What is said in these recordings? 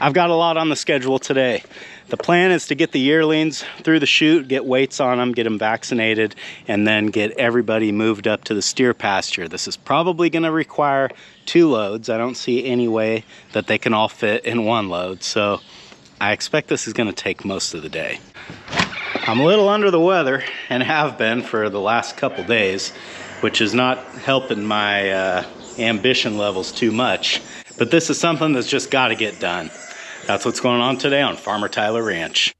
I've got a lot on the schedule today. The plan is to get the yearlings through the chute, get weights on them, get them vaccinated, and then get everybody moved up to the steer pasture. This is probably going to require 2 loads. I don't see any way that they can all fit in 1 load, so I expect this is going to take most of the day. I'm a little under the weather and have been for the last couple days, which is not helping my ambition levels too much, but this is something that's just got to get done. That's what's going on today on Farmertylerranch.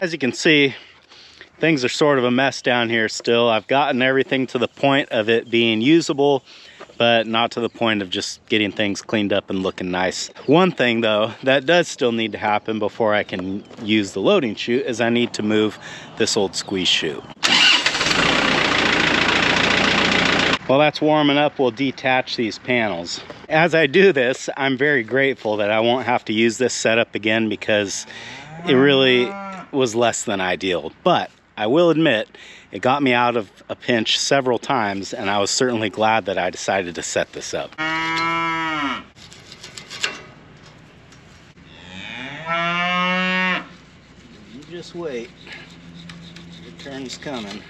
As you can see, things are sort of a mess down here still. I've gotten everything to the point of it being usable, but not to the point of just getting things cleaned up and looking nice. One thing though, that does still need to happen before I can use the loading chute is I need to move this old squeeze chute. While that's warming up, we'll detach these panels. As I do this, I'm very grateful that I won't have to use this setup again because it really was less than ideal, but I will admit it got me out of a pinch several times, and I was certainly glad that I decided to set this up. You just wait. Your turn's coming.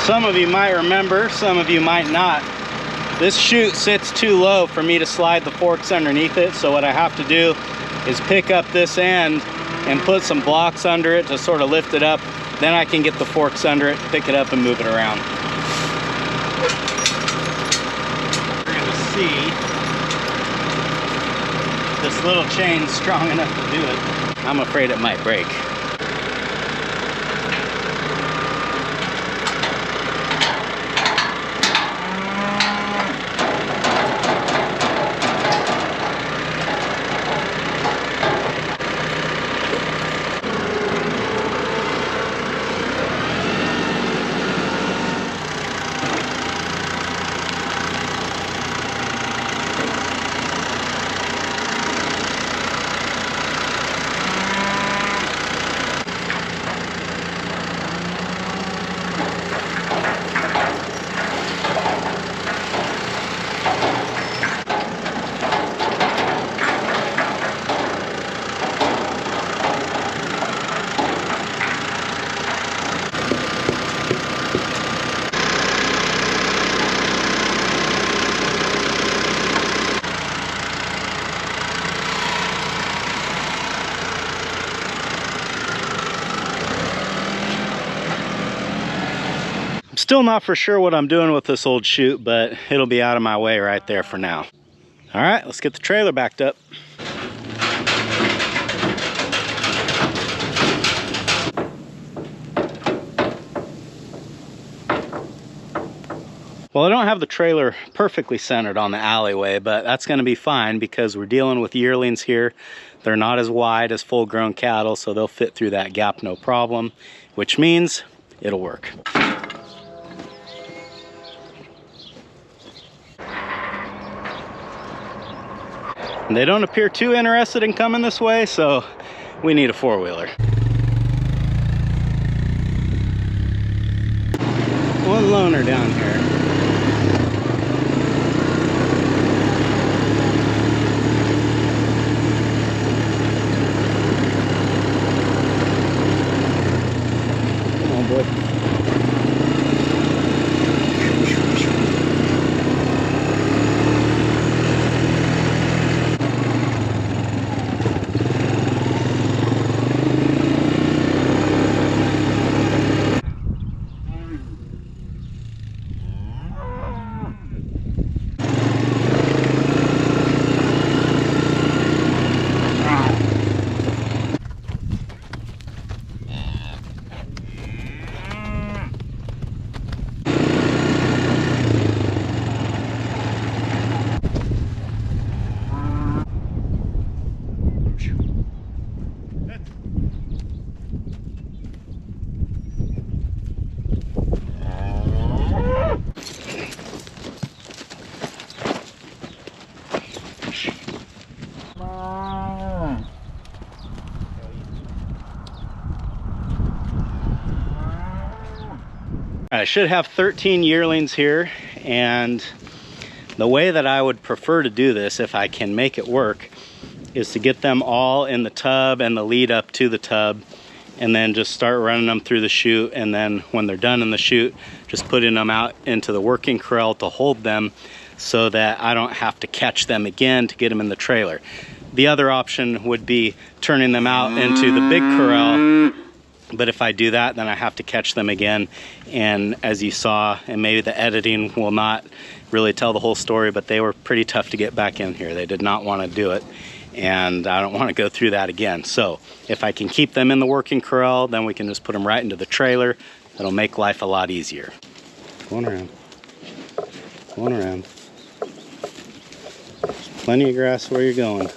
Some of you might remember, some of you might not. This chute sits too low for me to slide the forks underneath it, so what I have to do is pick up this end and put some blocks under it to sort of lift it up. Then I can get the forks under it, pick it up, and move it around. We're going to see if this little chain's strong enough to do it. I'm afraid it might break. Still not for sure what I'm doing with this old chute, but it'll be out of my way right there for now. All right, let's get the trailer backed up. Well, I don't have the trailer perfectly centered on the alleyway, but that's going to be fine because we're dealing with yearlings here. They're not as wide as full-grown cattle, so they'll fit through that gap no problem, which means it'll work. And they don't appear too interested in coming this way, so we need a 4-wheeler. One loner down here. Come on, boy. I should have 13 yearlings here, and the way that I would prefer to do this, if I can make it work, is to get them all in the tub and the lead up to the tub, and then just start running them through the chute, and then when they're done in the chute, just putting them out into the working corral to hold them so that I don't have to catch them again to get them in the trailer. The other option would be turning them out into the big corral, but if I do that, then I have to catch them again, and as you saw, and maybe the editing will not really tell the whole story, but they were pretty tough to get back in here. They did not want to do it, and I don't want to go through that again. So if I can keep them in the working corral, then we can just put them right into the trailer. That'll make life a lot easier. Going around. Going around. There's plenty of grass where you're going.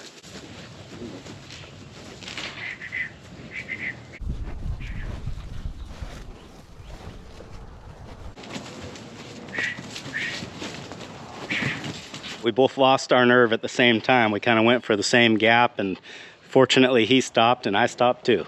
We both lost our nerve at the same time. We kind of went for the same gap, and fortunately he stopped and I stopped too.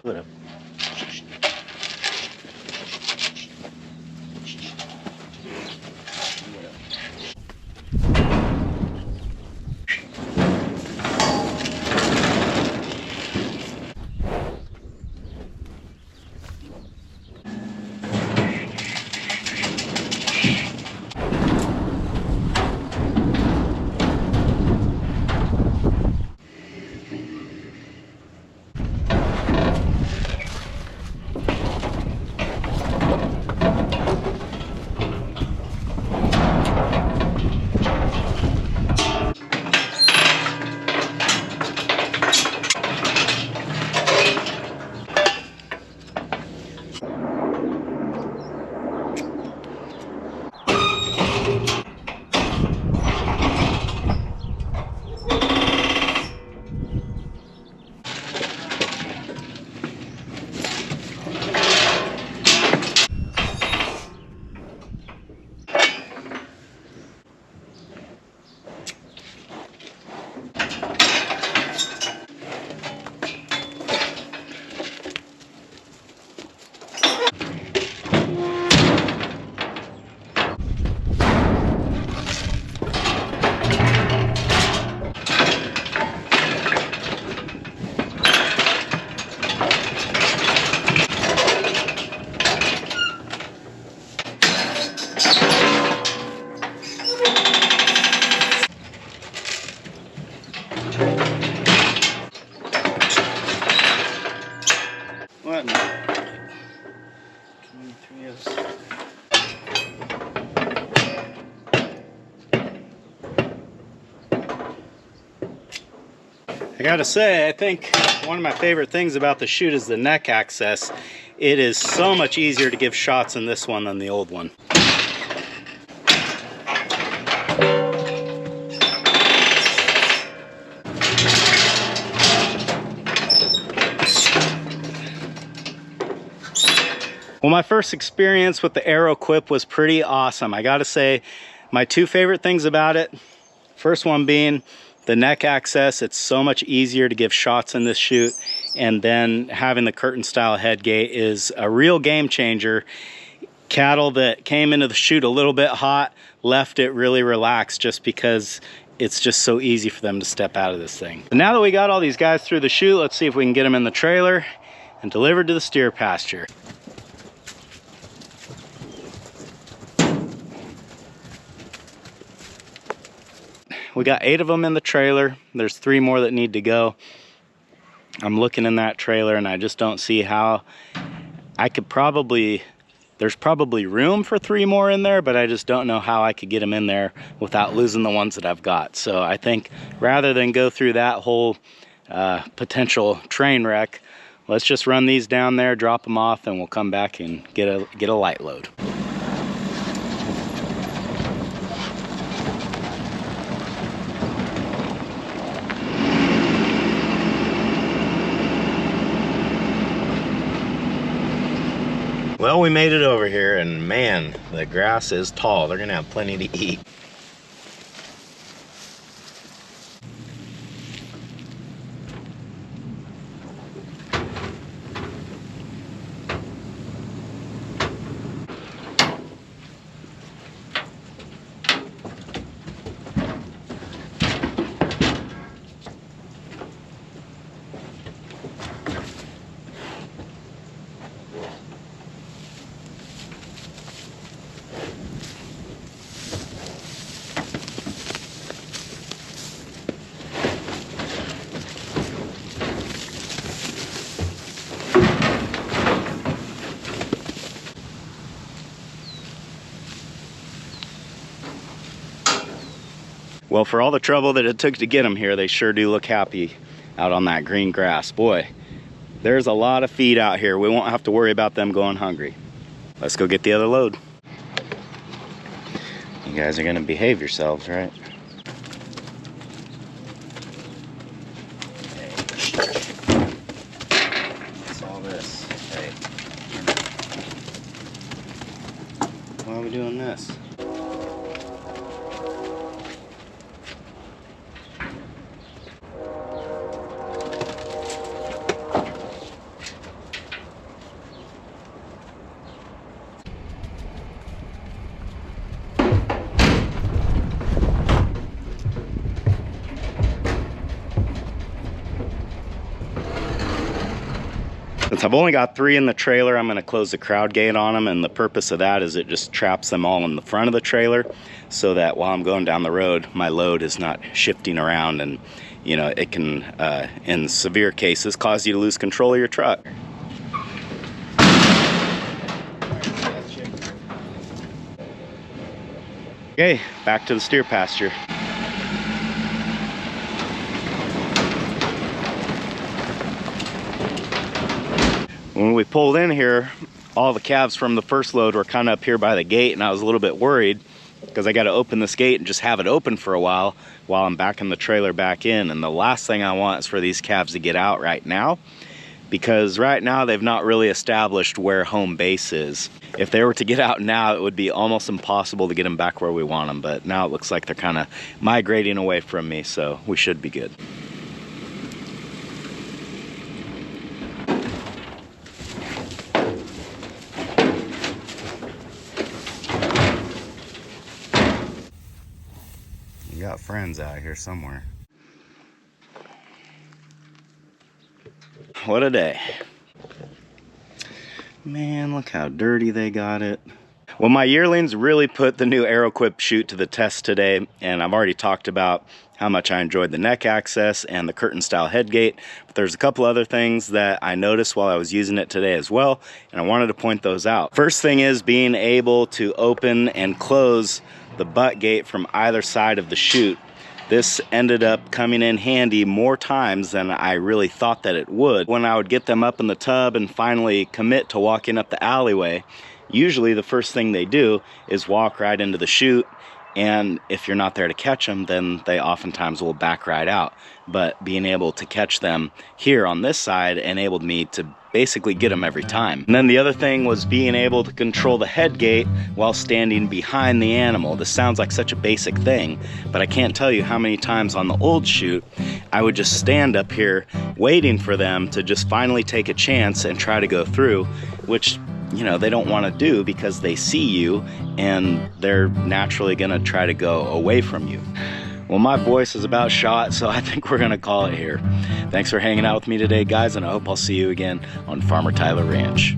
I gotta say, I think one of my favorite things about the chute is the neck access. It is so much easier to give shots in this one than the old one. Well, my first experience with the Arrowquip was pretty awesome. I gotta say, my two favorite things about it, first one being the neck access. It's so much easier to give shots in this chute, and then having the curtain style head gate is a real game changer. Cattle that came into the chute a little bit hot left it really relaxed just because it's just so easy for them to step out of this thing. But now that we got all these guys through the chute, let's see if we can get them in the trailer and delivered to the steer pasture. We got 8 of them in the trailer. There's 3 more that need to go. I'm looking in that trailer and I just don't see how I could there's probably room for 3 more in there, but I just don't know how I could get them in there without losing the ones that I've got. So I think rather than go through that whole potential train wreck, let's just run these down there, drop them off, and we'll come back and get a light load. Well, we made it over here, and man, the grass is tall. They're gonna have plenty to eat. Well, for all the trouble that it took to get them here, they sure do look happy out on that green grass. Boy, there's a lot of feed out here. We won't have to worry about them going hungry. Let's go get the other load. You guys are gonna behave yourselves, right? What's all this? Hey. Why are we doing this? Since I've only got 3 in the trailer, I'm going to close the crowd gate on them, and the purpose of that is it just traps them all in the front of the trailer so that while I'm going down the road, my load is not shifting around, and you know, it can, in severe cases, cause you to lose control of your truck. Okay, back to the steer pasture. When we pulled in here, all the calves from the first load were kind of up here by the gate, and I was a little bit worried because I got to open this gate and just have it open for a while I'm backing the trailer back in. And the last thing I want is for these calves to get out right now, because right now they've not really established where home base is. If they were to get out now, it would be almost impossible to get them back where we want them, but now it looks like they're kind of migrating away from me, so we should be good. You got friends out here somewhere. What a day. Man, look how dirty they got it. Well, my yearlings really put the new Arrowquip chute to the test today, and I've already talked about how much I enjoyed the neck access and the curtain style head gate, but there's a couple other things that I noticed while I was using it today as well, and I wanted to point those out. First thing is being able to open and close the butt gate from either side of the chute. This ended up coming in handy more times than I really thought that it would. When I would get them up in the tub and finally commit to walking up the alleyway, usually the first thing they do is walk right into the chute, and if you're not there to catch them, then they oftentimes will back right out. But being able to catch them here on this side enabled me to basically get them every time. And then the other thing was being able to control the head gate while standing behind the animal. This sounds like such a basic thing, but I can't tell you how many times on the old chute I would just stand up here waiting for them to just finally take a chance and try to go through, which, you know, they don't want to do because they see you and they're naturally going to try to go away from you. Well, my voice is about shot, so I think we're gonna call it here. Thanks for hanging out with me today, guys, and I hope I'll see you again on Farmer Tyler Ranch.